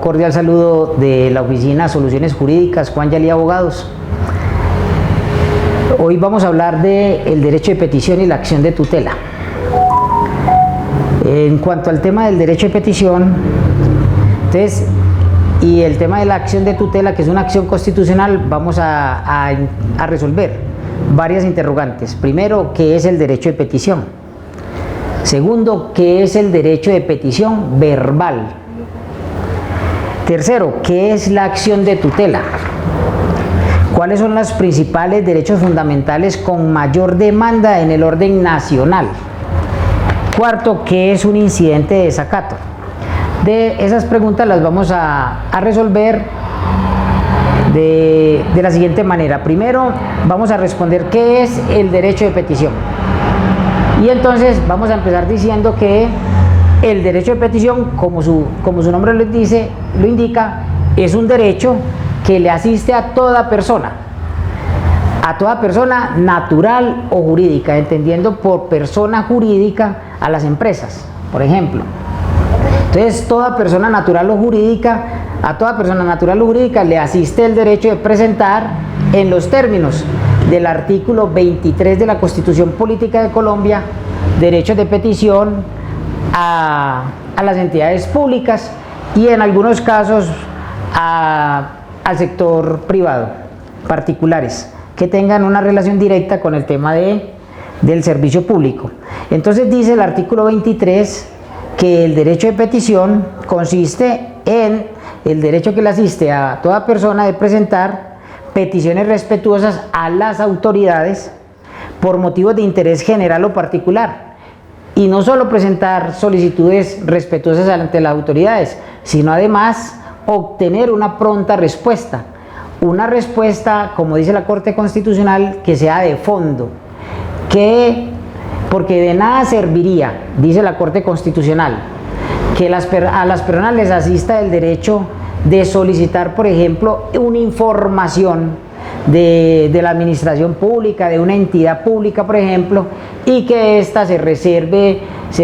cordial saludo de la oficina Soluciones Jurídicas Juan Yalí Abogados. Hoy vamos a hablar del derecho de petición y la acción de tutela. En cuanto al tema del derecho de petición, entonces, y el tema de la acción de tutela, que es una acción constitucional, vamos a resolver varias interrogantes. Primero, ¿qué es el derecho de petición? Segundo, ¿qué es el derecho de petición verbal? Tercero, ¿qué es la acción de tutela? ¿Cuáles son los principales derechos fundamentales con mayor demanda en el orden nacional? Cuarto, ¿qué es un incidente de desacato? De esas preguntas las vamos a resolver de la siguiente manera. Primero, vamos a responder qué es el derecho de petición. Y entonces vamos a empezar diciendo que el derecho de petición, como su nombre lo indica, es un derecho que le asiste a toda persona natural o jurídica, entendiendo por persona jurídica a las empresas, por ejemplo. Entonces, toda persona natural o jurídica, a toda persona natural o jurídica le asiste el derecho de presentar en los términos del artículo 23 de la Constitución Política de Colombia, derechos de petición a las entidades públicas y en algunos casos al sector privado, particulares, que tengan una relación directa con el tema del servicio público. Entonces dice el artículo 23 que el derecho de petición consiste en el derecho que le asiste a toda persona de presentar peticiones respetuosas a las autoridades por motivos de interés general o particular. Y no solo presentar solicitudes respetuosas ante las autoridades, sino además obtener una pronta respuesta. Una respuesta, como dice la Corte Constitucional, que sea de fondo, porque de nada serviría, dice la Corte Constitucional, que a las personas les asista el derecho de solicitar, por ejemplo, una información de la administración pública, de una entidad pública, por ejemplo, y que ésta se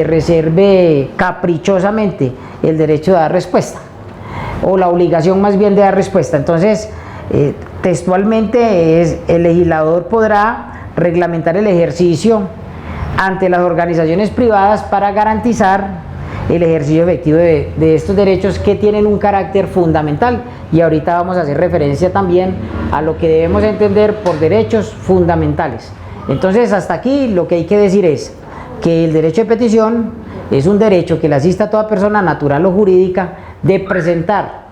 reserve caprichosamente el derecho de dar respuesta, o la obligación más bien de dar respuesta. Entonces, textualmente el legislador podrá reglamentar el ejercicio ante las organizaciones privadas para garantizar el ejercicio efectivo de estos derechos que tienen un carácter fundamental, y ahorita vamos a hacer referencia también a lo que debemos entender por derechos fundamentales. Entonces, hasta aquí lo que hay que decir es que el derecho de petición es un derecho que le asiste a toda persona natural o jurídica de presentar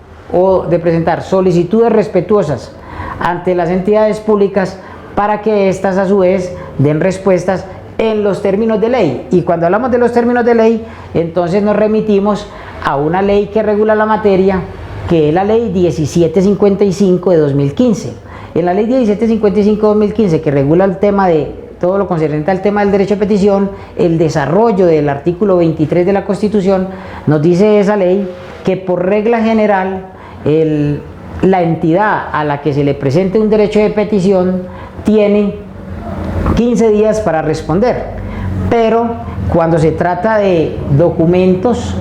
solicitudes respetuosas ante las entidades públicas para que éstas a su vez den respuestas en los términos de ley. Y cuando hablamos de los términos de ley, entonces nos remitimos a una ley que regula la materia, que es la ley 1755 de 2015. En la ley 1755 de 2015, que regula el tema de todo lo concerniente al tema del derecho de petición, el desarrollo del artículo 23 de la Constitución, nos dice esa ley que por regla general la entidad a la que se le presente un derecho de petición tiene 15 días para responder, pero cuando se trata de documentos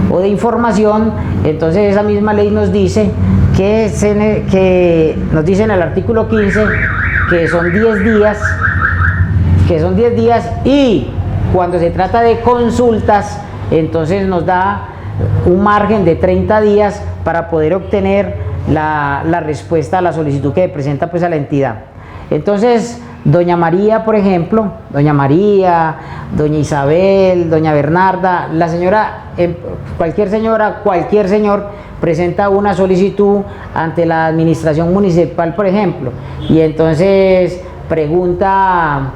o de información, entonces esa misma ley nos dice que nos dice en el artículo 15 que son 10 días, y cuando se trata de consultas, entonces nos da un margen de 30 días para poder obtener la respuesta a la solicitud que presenta pues a la entidad. Entonces, doña María, por ejemplo, doña María, doña Isabel, doña Bernarda, la señora, cualquier señor presenta una solicitud ante la administración municipal, por ejemplo, y entonces pregunta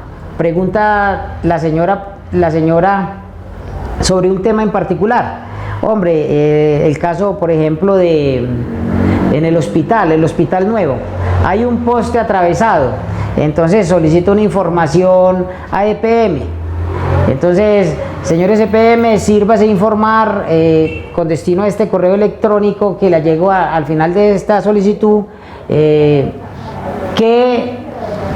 la señora sobre un tema en particular. Hombre, el caso, por ejemplo, en el hospital nuevo, hay un poste atravesado, entonces solicito una información a EPM. Entonces, señores EPM, sírvase informar con destino a este correo electrónico que le llegó al final de esta solicitud, qué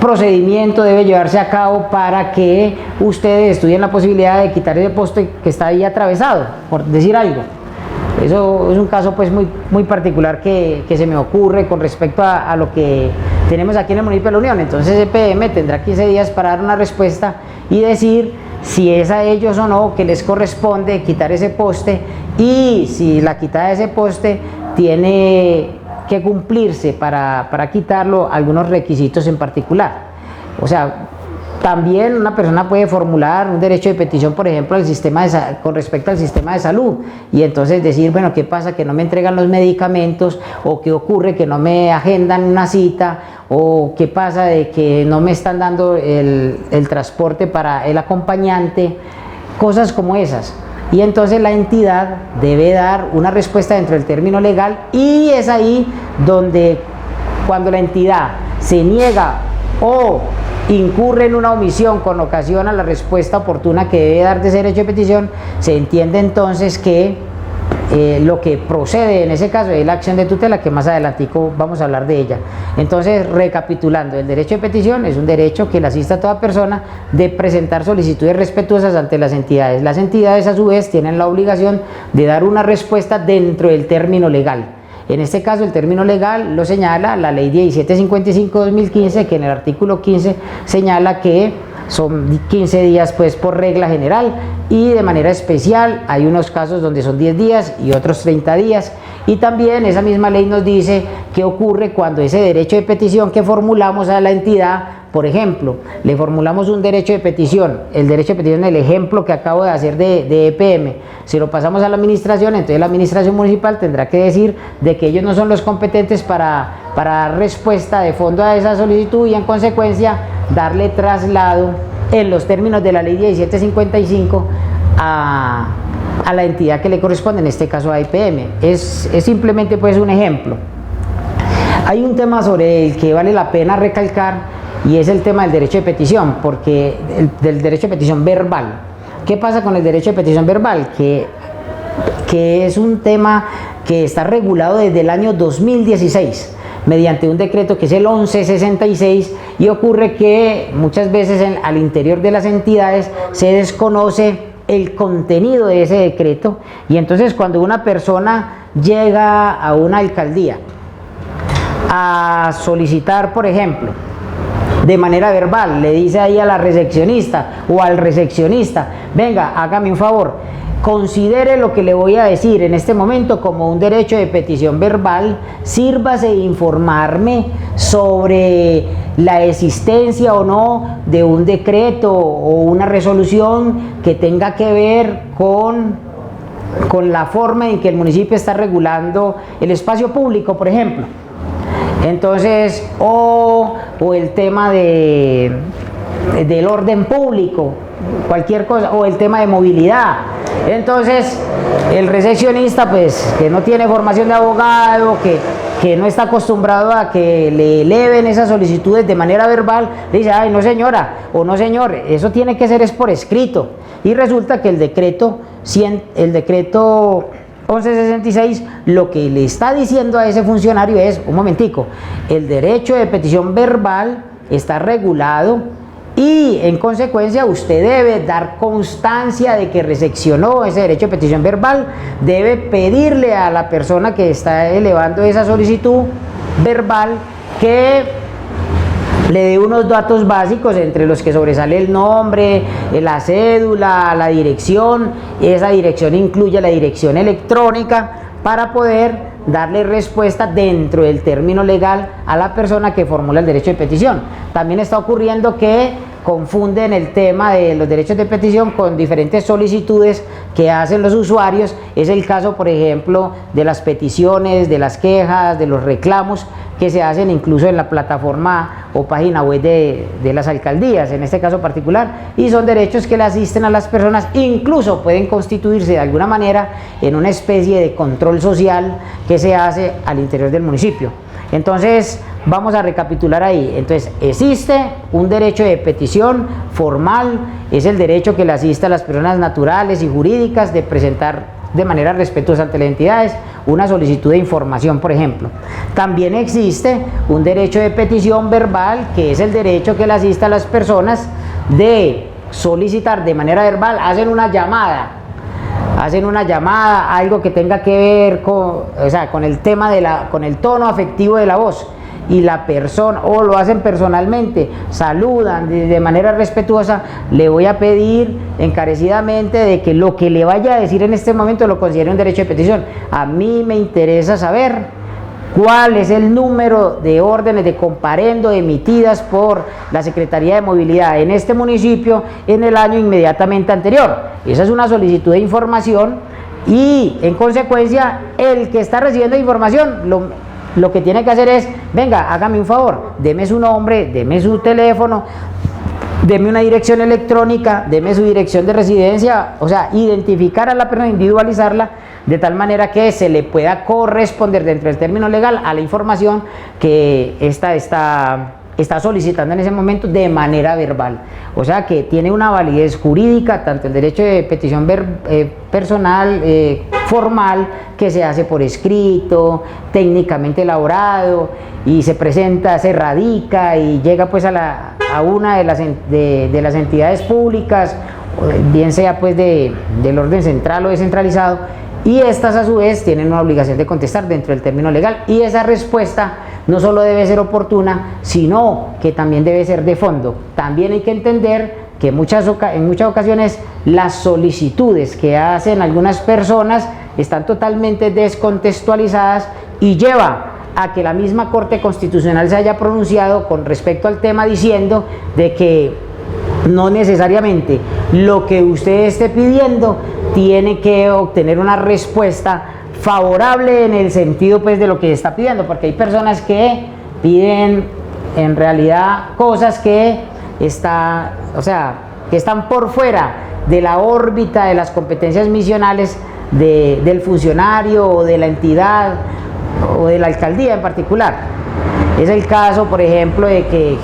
procedimiento debe llevarse a cabo para que ustedes estudien la posibilidad de quitar ese poste que está ahí atravesado, por decir algo. Eso es un caso pues muy particular que se me ocurre con respecto a lo que tenemos aquí en el municipio de La Unión. Entonces EPM tendrá 15 días para dar una respuesta y decir si es a ellos o no que les corresponde quitar ese poste, y si la quitada de ese poste tiene que cumplirse para quitarlo algunos requisitos en particular. O sea, también una persona puede formular un derecho de petición, por ejemplo, con respecto al sistema de salud, y entonces decir, bueno, ¿qué pasa? Que no me entregan los medicamentos, o qué ocurre que no me agendan una cita, o qué pasa de que no me están dando el transporte para el acompañante, cosas como esas. Y entonces la entidad debe dar una respuesta dentro del término legal, y es ahí donde, cuando la entidad se niega o incurre en una omisión con ocasión a la respuesta oportuna que debe dar de ese derecho de petición, se entiende entonces que lo que procede en ese caso es la acción de tutela, que más adelantico vamos a hablar de ella. Entonces, recapitulando, el derecho de petición es un derecho que le asiste a toda persona de presentar solicitudes respetuosas ante las entidades. Las entidades, a su vez, tienen la obligación de dar una respuesta dentro del término legal. En este caso, el término legal lo señala la ley 1755/2015, que en el artículo 15 señala que son 15 días pues por regla general, y de manera especial hay unos casos donde son 10 días y otros 30 días. Y también esa misma ley nos dice qué ocurre cuando ese derecho de petición que formulamos a la entidad, por ejemplo, le formulamos un derecho de petición, el derecho de petición, el ejemplo que acabo de hacer de EPM, si lo pasamos a la administración, entonces la administración municipal tendrá que decir de que ellos no son los competentes para dar respuesta de fondo a esa solicitud, y en consecuencia darle traslado en los términos de la ley 1755 a la entidad que le corresponde, en este caso a EPM. Es simplemente pues un ejemplo. Hay un tema sobre el que vale la pena recalcar, y es el tema del derecho de petición, porque del derecho de petición verbal. ¿Qué pasa con el derecho de petición verbal? Que es un tema que está regulado desde el año 2016 mediante un decreto que es el 1166, y ocurre que muchas veces al interior de las entidades se desconoce el contenido de ese decreto, y entonces cuando una persona llega a una alcaldía a solicitar, por ejemplo, de manera verbal, le dice ahí a la recepcionista o al recepcionista, venga, hágame un favor, considere lo que le voy a decir en este momento como un derecho de petición verbal, sírvase de informarme sobre la existencia o no de un decreto o una resolución que tenga que ver con la forma en que el municipio está regulando el espacio público, por ejemplo. Entonces, o el tema del orden público, cualquier cosa, o el tema de movilidad. Entonces, el recepcionista, pues, que no tiene formación de abogado, que no está acostumbrado a que le eleven esas solicitudes de manera verbal, le dice, ay, no señora, o no señor, eso tiene que ser es por escrito. Y resulta que el decreto 1166 lo que le está diciendo a ese funcionario es, un momentico, el derecho de petición verbal está regulado, y en consecuencia usted debe dar constancia de que recepcionó ese derecho de petición verbal, debe pedirle a la persona que está elevando esa solicitud verbal que le dé unos datos básicos, entre los que sobresale el nombre, la cédula, la dirección. Esa dirección incluye la dirección electrónica, para poder darle respuesta dentro del término legal a la persona que formula el derecho de petición. También está ocurriendo que confunden el tema de los derechos de petición con diferentes solicitudes que hacen los usuarios. Es el caso, por ejemplo, de las peticiones, de las quejas, de los reclamos que se hacen incluso en la plataforma o página web de las alcaldías, en este caso particular, y son derechos que le asisten a las personas, incluso pueden constituirse de alguna manera en una especie de control social que se hace al interior del municipio. Entonces, vamos a recapitular ahí. Entonces, existe un derecho de petición formal, es el derecho que le asiste a las personas naturales y jurídicas de presentar de manera respetuosa ante las entidades una solicitud de información, por ejemplo. También existe un derecho de petición verbal, que es el derecho que le asiste a las personas de solicitar de manera verbal, hacen una llamada hacen una llamada, algo que tenga que ver con, o sea, con el tema con el tono afectivo de la voz, y la persona, o lo hacen personalmente, saludan de manera respetuosa, le voy a pedir encarecidamente de que lo que le vaya a decir en este momento lo considere un derecho de petición. A mí me interesa saber cuál es el número de órdenes de comparendo emitidas por la Secretaría de Movilidad en este municipio en el año inmediatamente anterior. Esa es una solicitud de información, y en consecuencia el que está recibiendo información lo que tiene que hacer es: venga, hágame un favor, deme su nombre, deme su teléfono, deme una dirección electrónica, deme su dirección de residencia, o sea, identificar a la persona, individualizarla, de tal manera que se le pueda corresponder dentro del término legal a la información que esta está solicitando en ese momento de manera verbal. O sea que tiene una validez jurídica, tanto el derecho de petición personal, formal, que se hace por escrito, técnicamente elaborado, y se presenta, se radica y llega pues a una de las entidades públicas, bien sea pues del orden central o descentralizado, y estas a su vez tienen una obligación de contestar dentro del término legal, y esa respuesta no solo debe ser oportuna, sino que también debe ser de fondo. También hay que entender que en muchas ocasiones las solicitudes que hacen algunas personas están totalmente descontextualizadas, y lleva a que la misma Corte Constitucional se haya pronunciado con respecto al tema, diciendo de que no necesariamente lo que usted esté pidiendo tiene que obtener una respuesta favorable en el sentido pues de lo que está pidiendo, porque hay personas que piden en realidad cosas que están por fuera de la órbita de las competencias misionales del funcionario o de la entidad o de la alcaldía en particular. Es el caso, por ejemplo, de que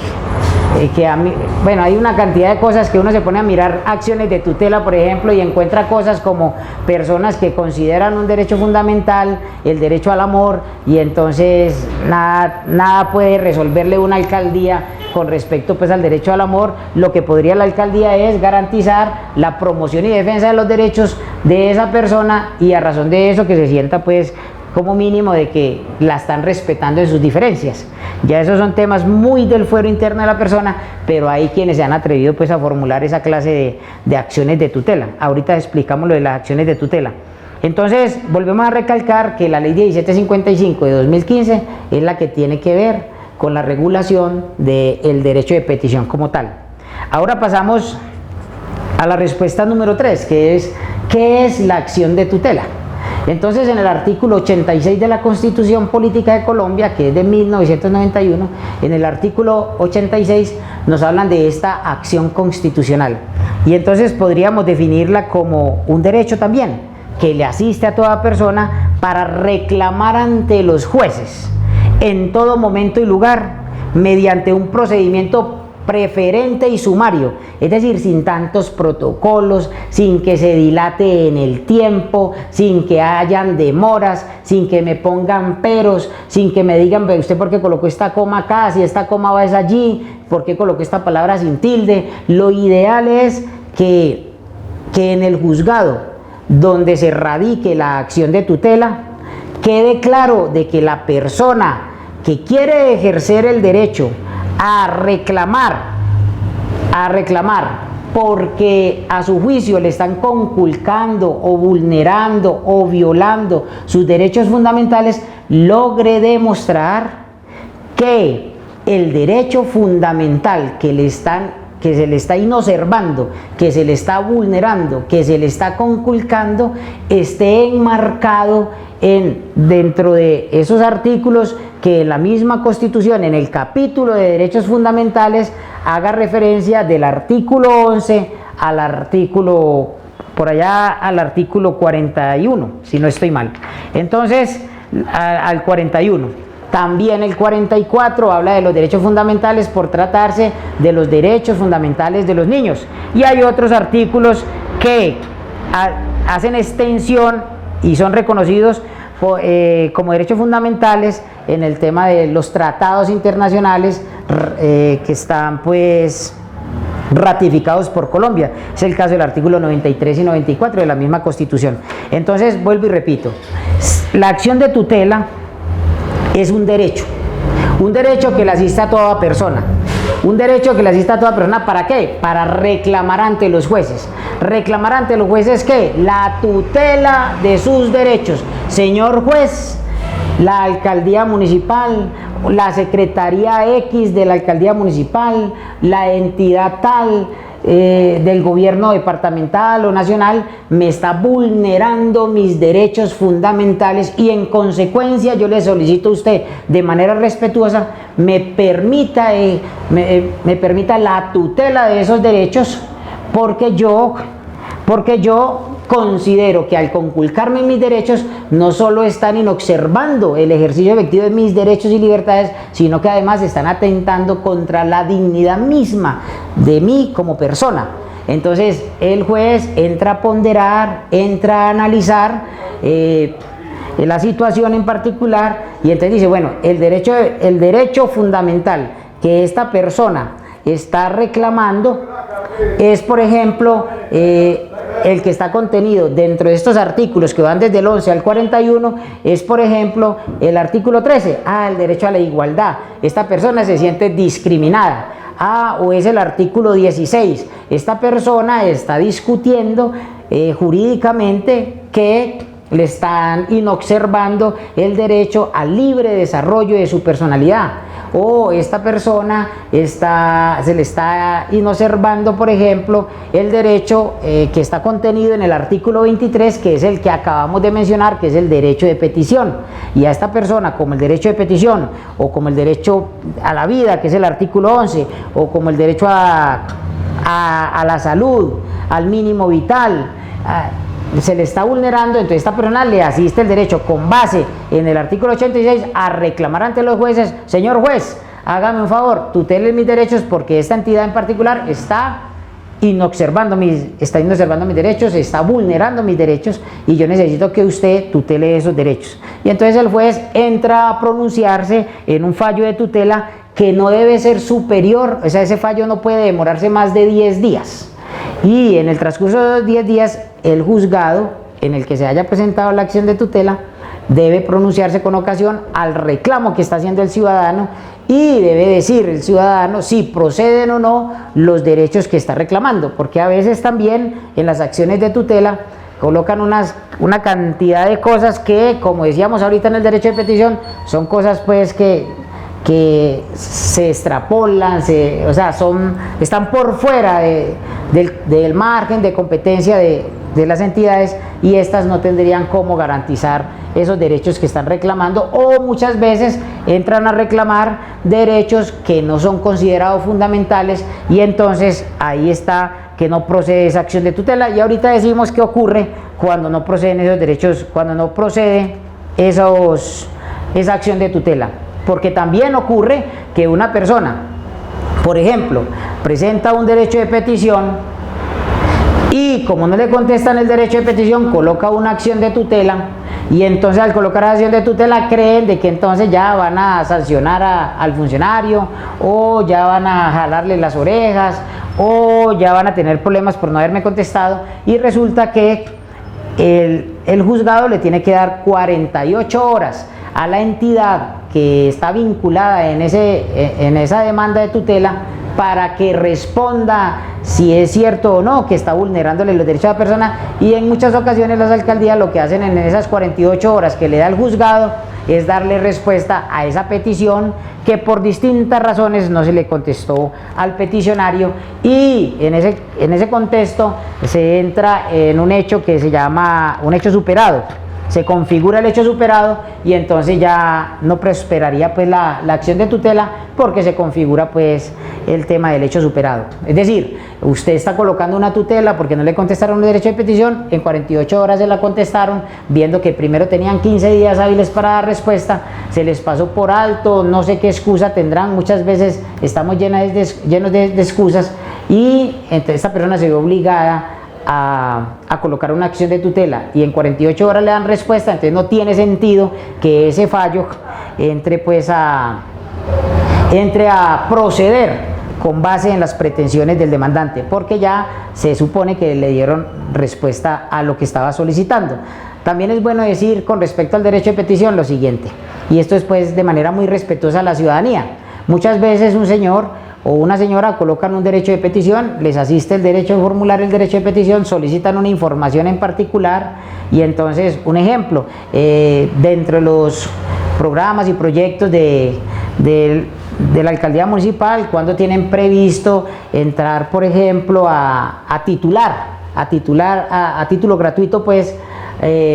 hay una cantidad de cosas que uno se pone a mirar, acciones de tutela, por ejemplo, y encuentra cosas como personas que consideran un derecho fundamental el derecho al amor, y entonces nada puede resolverle una alcaldía con respecto pues al derecho al amor. Lo que podría la alcaldía es garantizar la promoción y defensa de los derechos de esa persona, y a razón de eso que se sienta pues como mínimo de que la están respetando en sus diferencias. Ya esos son temas muy del fuero interno de la persona, pero hay quienes se han atrevido pues a formular esa clase de acciones de tutela. Ahorita explicamos lo de las acciones de tutela. Entonces volvemos a recalcar que la ley 1755 de 2015 es la que tiene que ver con la regulación del derecho de petición como tal. Ahora pasamos a la respuesta número 3, que es: ¿qué es la acción de tutela? Entonces, en el artículo 86 de la Constitución Política de Colombia, que es de 1991, en el artículo 86 nos hablan de esta acción constitucional, y entonces podríamos definirla como un derecho también que le asiste a toda persona para reclamar ante los jueces en todo momento y lugar, mediante un procedimiento preferente y sumario, es decir, sin tantos protocolos, sin que se dilate en el tiempo, sin que hayan demoras, sin que me pongan peros, sin que me digan: usted por qué colocó esta coma acá, si esta coma va es allí, por qué colocó esta palabra sin tilde. Lo ideal es que en el juzgado donde se radique la acción de tutela quede claro de que la persona que quiere ejercer el derecho a reclamar porque a su juicio le están conculcando o vulnerando o violando sus derechos fundamentales, logre demostrar que el derecho fundamental que se le está inoservando, que se le está vulnerando, que se le está conculcando, esté enmarcado dentro de esos artículos que la misma Constitución, en el capítulo de derechos fundamentales, haga referencia del artículo 11 al artículo 41, si no estoy mal. Entonces, al 41. También el 44 habla de los derechos fundamentales por tratarse de los derechos fundamentales de los niños. Y hay otros artículos que hacen extensión y son reconocidos como derechos fundamentales en el tema de los tratados internacionales que están pues ratificados por Colombia. Es el caso del artículo 93 y 94 de la misma Constitución. Entonces, vuelvo y repito, la acción de tutela es un derecho que le asiste a toda persona. Un derecho que le asiste a toda persona, ¿para qué? Para reclamar ante los jueces. ¿Reclamar ante los jueces qué? La tutela de sus derechos. Señor juez, la alcaldía municipal, la secretaría X de la alcaldía municipal, la entidad tal del gobierno departamental o nacional me está vulnerando mis derechos fundamentales y en consecuencia yo le solicito a usted de manera respetuosa me permita la tutela de esos derechos porque yo considero que al conculcarme mis derechos no solo están inobservando el ejercicio efectivo de mis derechos y libertades, sino que además están atentando contra la dignidad misma de mí como persona. Entonces el juez entra a ponderar, entra a analizar la situación en particular y entonces dice, bueno, el derecho fundamental que esta persona está reclamando es, por ejemplo, el que está contenido dentro de estos artículos que van desde el 11 al 41, es, por ejemplo, el artículo 13, el derecho a la igualdad. Esta persona se siente discriminada. O es el artículo 16, esta persona está discutiendo jurídicamente que le están inobservando el derecho al libre desarrollo de su personalidad. O esta persona se le está inobservando, por ejemplo, el derecho que está contenido en el artículo 23, que es el que acabamos de mencionar, que es el derecho de petición. Y a esta persona, como el derecho de petición, o como el derecho a la vida, que es el artículo 11, o como el derecho a la salud, al mínimo vital, se le está vulnerando, entonces esta persona le asiste el derecho con base en el artículo 86 a reclamar ante los jueces, señor juez, hágame un favor, tutele mis derechos porque esta entidad en particular está inobservando mis derechos, está vulnerando mis derechos y yo necesito que usted tutele esos derechos. Y entonces el juez entra a pronunciarse en un fallo de tutela que no debe ser superior, o sea, ese fallo no puede demorarse más de 10 días. Y en el transcurso de los 10 días, el juzgado en el que se haya presentado la acción de tutela debe pronunciarse con ocasión al reclamo que está haciendo el ciudadano y debe decir el ciudadano si proceden o no los derechos que está reclamando, porque a veces también en las acciones de tutela colocan una cantidad de cosas que, como decíamos ahorita en el derecho de petición, son cosas pues que se extrapolan, están por fuera del margen de competencia de las entidades y estas no tendrían cómo garantizar esos derechos que están reclamando o muchas veces entran a reclamar derechos que no son considerados fundamentales y entonces ahí está que no procede esa acción de tutela y ahorita decimos qué ocurre cuando no proceden esos derechos, cuando no procede esa acción de tutela. Porque también ocurre que una persona, por ejemplo, presenta un derecho de petición y como no le contestan el derecho de petición, coloca una acción de tutela y entonces al colocar la acción de tutela creen de que entonces ya van a sancionar al funcionario o ya van a jalarle las orejas o ya van a tener problemas por no haberme contestado y resulta que el juzgado le tiene que dar 48 horas a la entidad que está vinculada en esa demanda de tutela para que responda si es cierto o no que está vulnerándole los derechos a la persona y en muchas ocasiones las alcaldías lo que hacen en esas 48 horas que le da el juzgado es darle respuesta a esa petición que por distintas razones no se le contestó al peticionario y en ese contexto se entra en un hecho que se llama un hecho superado. Se configura el hecho superado y entonces ya no prosperaría pues la acción de tutela porque se configura pues el tema del hecho superado. Es decir, usted está colocando una tutela porque no le contestaron el derecho de petición, en 48 horas se la contestaron, viendo que primero tenían 15 días hábiles para dar respuesta, se les pasó por alto, no sé qué excusa tendrán, muchas veces estamos llenos de excusas y entonces esta persona se ve obligada a colocar una acción de tutela y en 48 horas le dan respuesta, entonces no tiene sentido que ese fallo entre a proceder con base en las pretensiones del demandante, porque ya se supone que le dieron respuesta a lo que estaba solicitando. También es bueno decir con respecto al derecho de petición lo siguiente, y esto es pues de manera muy respetuosa a la ciudadanía. Muchas veces un señor o una señora colocan un derecho de petición, les asiste el derecho de formular el derecho de petición, solicitan una información en particular y entonces, un ejemplo, dentro de los programas y proyectos de la alcaldía municipal, cuando tienen previsto entrar, por ejemplo, a título gratuito, pues,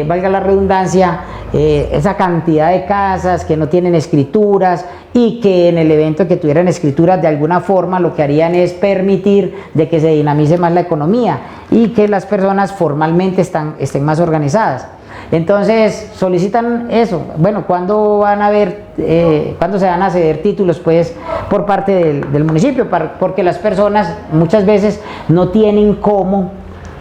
valga la redundancia, esa cantidad de casas que no tienen escrituras y que en el evento que tuvieran escrituras de alguna forma lo que harían es permitir de que se dinamice más la economía y que las personas formalmente estén más organizadas. Entonces solicitan eso. Bueno, ¿cuándo van a ver, cuándo se van a ceder títulos pues por parte del municipio? Porque las personas muchas veces no tienen cómo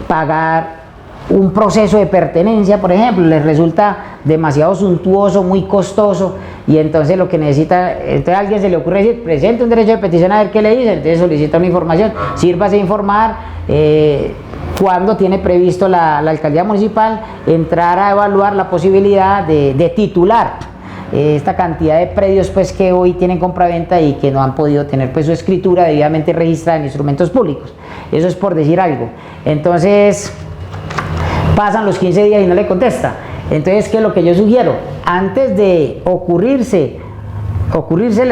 pagar un proceso de pertenencia, por ejemplo, les resulta demasiado suntuoso, muy costoso, y entonces lo que necesita, entonces a alguien se le ocurre decir, presente un derecho de petición a ver qué le dice, entonces solicita una información, sírvase a informar cuándo tiene previsto la alcaldía municipal entrar a evaluar la posibilidad de titular esta cantidad de predios pues que hoy tienen compraventa y que no han podido tener pues su escritura debidamente registrada en instrumentos públicos. Eso es por decir algo. Entonces pasan los 15 días y no le contesta. Entonces, ¿qué es lo que yo sugiero? Antes de ocurrírsele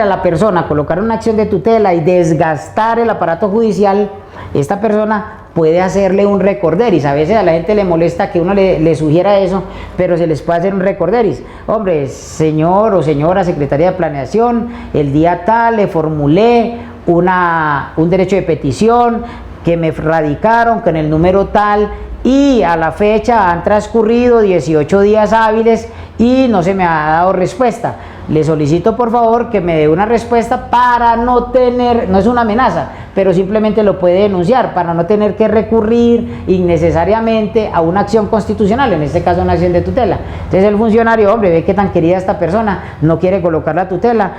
a la persona colocar una acción de tutela y desgastar el aparato judicial, esta persona puede hacerle un recorderis. A veces a la gente le molesta que uno le sugiera eso, pero se les puede hacer un recorderis. Hombre, señor o señora secretaria de planeación, el día tal le formulé un derecho de petición que me radicaron con el número tal, y a la fecha han transcurrido 18 días hábiles y no se me ha dado respuesta. Le solicito por favor que me dé una respuesta para no tener, no es una amenaza, pero simplemente lo puede denunciar para no tener que recurrir innecesariamente a una acción constitucional, en este caso una acción de tutela. Entonces el funcionario, hombre, ve que tan querida esta persona, no quiere colocar la tutela,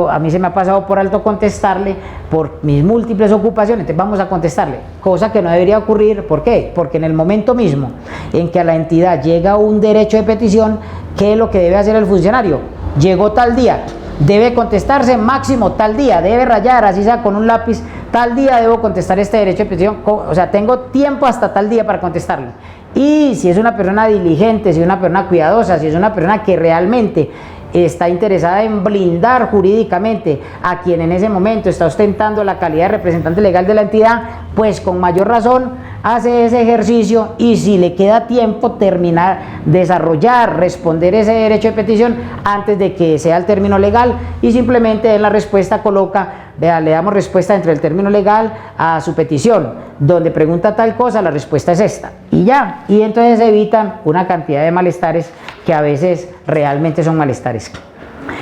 a mí se me ha pasado por alto contestarle por mis múltiples ocupaciones, entonces vamos a contestarle, cosa que no debería ocurrir. ¿Por qué? Porque en el momento mismo en que a la entidad llega un derecho de petición, ¿qué es lo que debe hacer el funcionario? Llegó tal día, debe contestarse máximo tal día, debe rayar, así sea con un lápiz, tal día debo contestar este derecho de petición, o sea, tengo tiempo hasta tal día para contestarlo. Y si es una persona diligente, si es una persona cuidadosa, si es una persona que realmente está interesada en blindar jurídicamente a quien en ese momento está ostentando la calidad de representante legal de la entidad, pues con mayor razón hace ese ejercicio y si le queda tiempo terminar, desarrollar, responder ese derecho de petición antes de que sea el término legal y simplemente en la respuesta coloca, vea, le damos respuesta entre el término legal a su petición, donde pregunta tal cosa, la respuesta es esta y ya, y entonces evitan una cantidad de malestares que a veces realmente son malestares.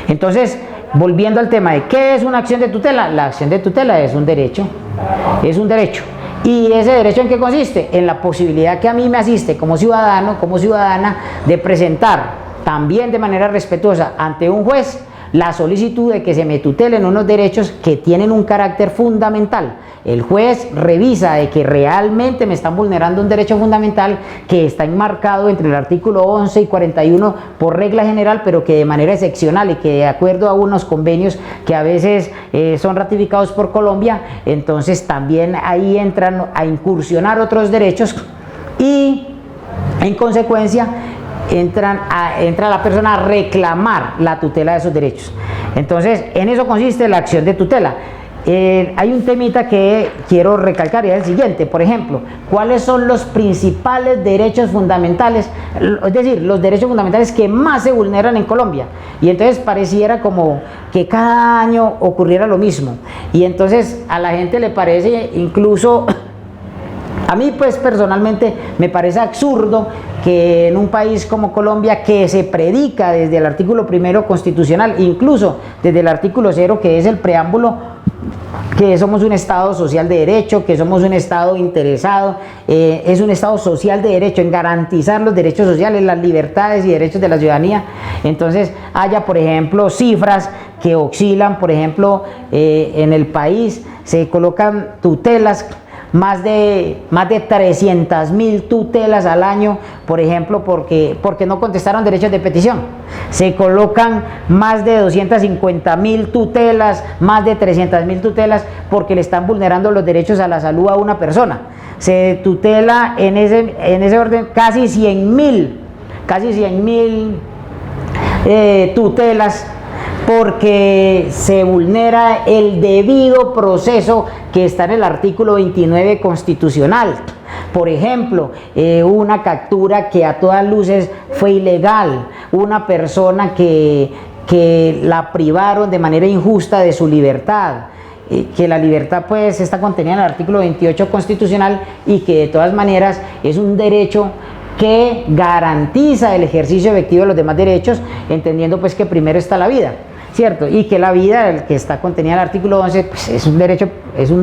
Entonces, volviendo al tema de ¿qué es una acción de tutela? La acción de tutela es un derecho, ¿Y ese derecho en qué consiste? En la posibilidad que a mí me asiste como ciudadano, como ciudadana, de presentar también de manera respetuosa ante un juez la solicitud de que se me tutelen unos derechos que tienen un carácter fundamental. El juez revisa de que realmente me están vulnerando un derecho fundamental que está enmarcado entre el artículo 11 y 41 por regla general, pero que de manera excepcional y que de acuerdo a unos convenios que a veces son ratificados por Colombia, entonces también ahí entran a incursionar otros derechos y en consecuencia entra la persona a reclamar la tutela de esos derechos. Entonces, en eso consiste la acción de tutela. Hay un temita que quiero recalcar y es el siguiente, por ejemplo, ¿cuáles son los principales derechos fundamentales? Es decir, los derechos fundamentales que más se vulneran en Colombia. Y entonces pareciera como que cada año ocurriera lo mismo. Y entonces a la gente le parece incluso... A mí pues personalmente me parece absurdo que en un país como Colombia, que se predica desde el artículo 1 constitucional, incluso desde el artículo 0 que es el preámbulo, que somos un Estado social de derecho, que somos un Estado interesado, es un Estado social de derecho en garantizar los derechos sociales, las libertades y derechos de la ciudadanía. Entonces haya, por ejemplo, cifras que oscilan, por ejemplo, en el país se colocan tutelas, más de 300.000 tutelas al año, por ejemplo, porque no contestaron derechos de petición. Se colocan más de 250.000 tutelas, más de 300.000 tutelas, porque le están vulnerando los derechos a la salud a una persona. Se tutela en ese orden casi 100.000 tutelas, porque se vulnera el debido proceso que está en el artículo 29 constitucional. Por ejemplo, una captura que a todas luces fue ilegal, una persona que la privaron de manera injusta de su libertad, que la libertad pues está contenida en el artículo 28 constitucional y que de todas maneras es un derecho que garantiza el ejercicio efectivo de los demás derechos, entendiendo pues que primero está la vida, ¿cierto? Y que la vida, el que está contenida en el artículo 11, pues es un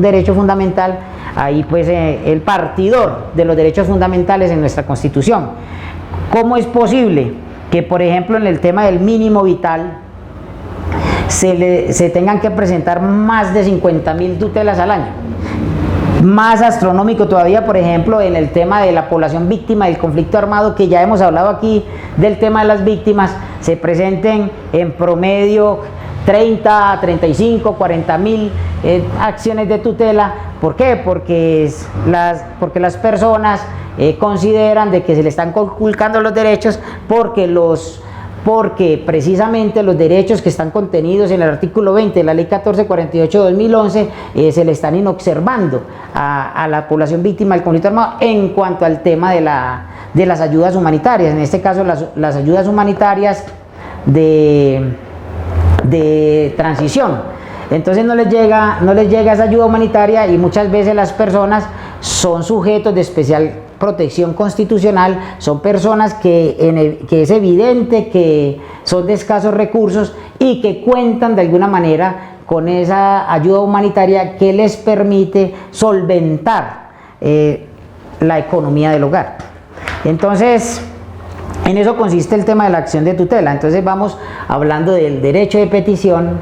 derecho fundamental, ahí pues el partidor de los derechos fundamentales en nuestra Constitución. ¿Cómo es posible que, por ejemplo, en el tema del mínimo vital se tengan que presentar más de 50.000 tutelas al año? Más astronómico todavía, por ejemplo, en el tema de la población víctima del conflicto armado, que ya hemos hablado aquí del tema de las víctimas, se presenten en promedio 30, 35, 40.000 acciones de tutela. ¿Por qué? Porque las personas consideran de que se le están conculcando los derechos, porque precisamente los derechos que están contenidos en el artículo 20 de la Ley 1448 de 2011 se le están inobservando a la población víctima del conflicto armado en cuanto al tema de las ayudas humanitarias, en este caso las ayudas humanitarias de transición. Entonces no les llega esa ayuda humanitaria y muchas veces las personas son sujetos de especial protección constitucional, son personas que es evidente que son de escasos recursos y que cuentan de alguna manera con esa ayuda humanitaria que les permite solventar la economía del hogar. Entonces, en eso consiste el tema de la acción de tutela. Entonces vamos hablando del derecho de petición,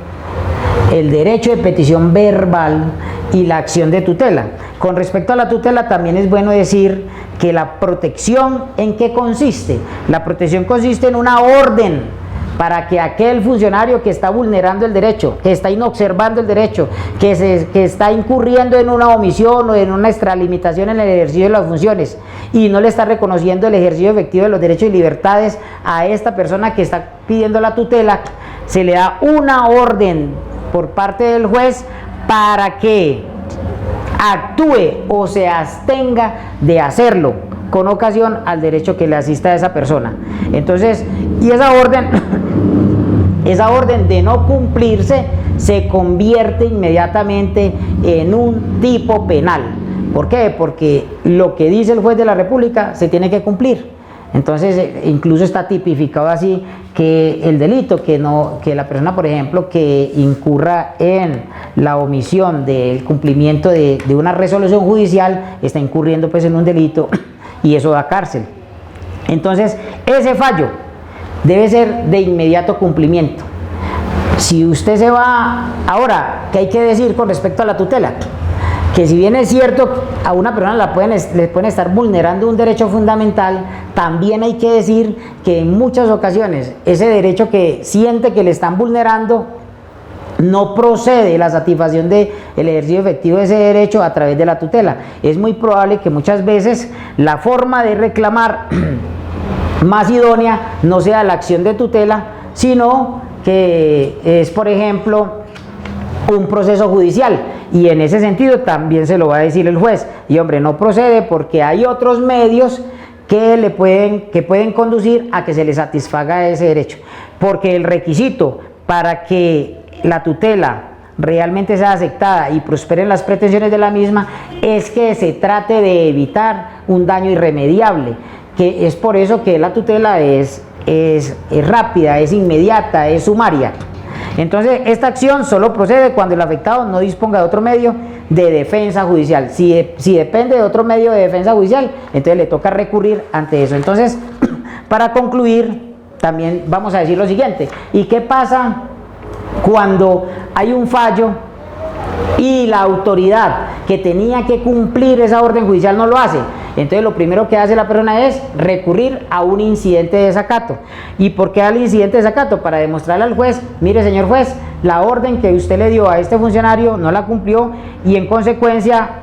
el derecho de petición verbal y la acción de tutela. Con respecto a la tutela, también es bueno decir que la protección, ¿en qué consiste? La protección consiste en una orden para que aquel funcionario que está vulnerando el derecho, que está inobservando el derecho, que está incurriendo en una omisión o en una extralimitación en el ejercicio de las funciones y no le está reconociendo el ejercicio efectivo de los derechos y libertades a esta persona que está pidiendo la tutela, se le da una orden por parte del juez para que actúe o se abstenga de hacerlo con ocasión al derecho que le asista a esa persona. Entonces, y esa orden de no cumplirse se convierte inmediatamente en un tipo penal. ¿Por qué? Porque lo que dice el juez de la República se tiene que cumplir. Entonces, incluso está tipificado así que el delito, que la persona, por ejemplo, que incurra en la omisión del cumplimiento de una resolución judicial, está incurriendo pues en un delito y eso da cárcel. Entonces, ese fallo debe ser de inmediato cumplimiento. Si usted se va, ahora, ¿qué hay que decir con respecto a la tutela? Que si bien es cierto a una persona le pueden estar vulnerando un derecho fundamental, también hay que decir que en muchas ocasiones ese derecho que siente que le están vulnerando no procede la satisfacción del ejercicio efectivo de ese derecho a través de la tutela. Es muy probable que muchas veces la forma de reclamar más idónea no sea la acción de tutela, sino que es, por ejemplo, un proceso judicial, y en ese sentido también se lo va a decir el juez, y hombre, no procede porque hay otros medios que pueden conducir a que se le satisfaga ese derecho, porque el requisito para que la tutela realmente sea aceptada y prosperen las pretensiones de la misma es que se trate de evitar un daño irremediable, que es por eso que la tutela es rápida, es inmediata, es sumaria. Entonces, esta acción solo procede cuando el afectado no disponga de otro medio de defensa judicial. Si depende de otro medio de defensa judicial, entonces le toca recurrir ante eso. Entonces, para concluir, también vamos a decir lo siguiente. ¿Y qué pasa cuando hay un fallo y la autoridad que tenía que cumplir esa orden judicial no lo hace? Entonces lo primero que hace la persona es recurrir a un incidente de desacato. ¿Y por qué al incidente de desacato? Para demostrarle al juez, mire señor juez, la orden que usted le dio a este funcionario no la cumplió y en consecuencia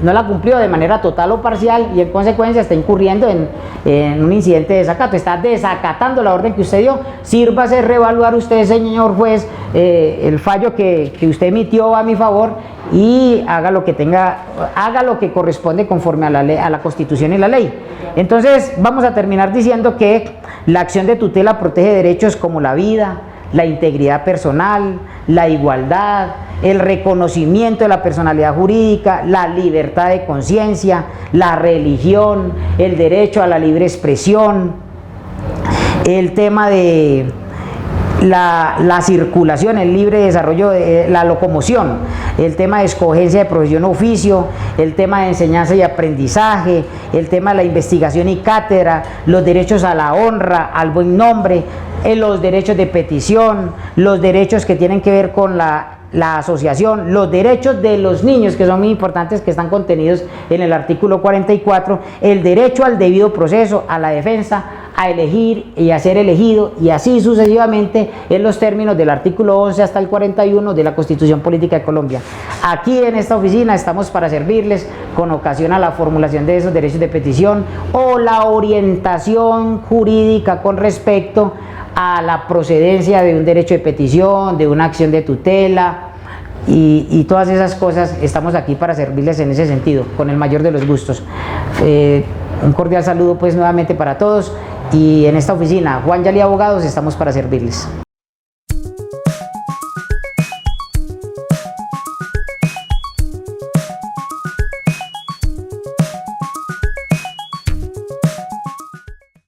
no la cumplió de manera total o parcial y en consecuencia está incurriendo en un incidente de desacato, está desacatando la orden que usted dio. Sírvase reevaluar usted, señor juez, el fallo que usted emitió a mi favor y haga lo que corresponde conforme a la ley, a la Constitución y la ley. Entonces vamos a terminar diciendo que la acción de tutela protege derechos como la vida, la integridad personal, la igualdad, el reconocimiento de la personalidad jurídica, la libertad de conciencia, la religión, el derecho a la libre expresión, el tema de la circulación, el libre desarrollo de la locomoción, el tema de escogencia de profesión o oficio, el tema de enseñanza y aprendizaje, el tema de la investigación y cátedra, los derechos a la honra, al buen nombre, los derechos de petición, los derechos que tienen que ver con la asociación, los derechos de los niños, que son muy importantes, que están contenidos en el artículo 44, el derecho al debido proceso, a la defensa, a elegir y a ser elegido, y así sucesivamente en los términos del artículo 11 hasta el 41 de la Constitución Política de Colombia. Aquí en esta oficina estamos para servirles con ocasión a la formulación de esos derechos de petición o la orientación jurídica con respecto a la procedencia de un derecho de petición, de una acción de tutela y todas esas cosas. Estamos aquí para servirles en ese sentido, con el mayor de los gustos. Un cordial saludo pues nuevamente para todos, y en esta oficina Juan Yali Abogados estamos para servirles.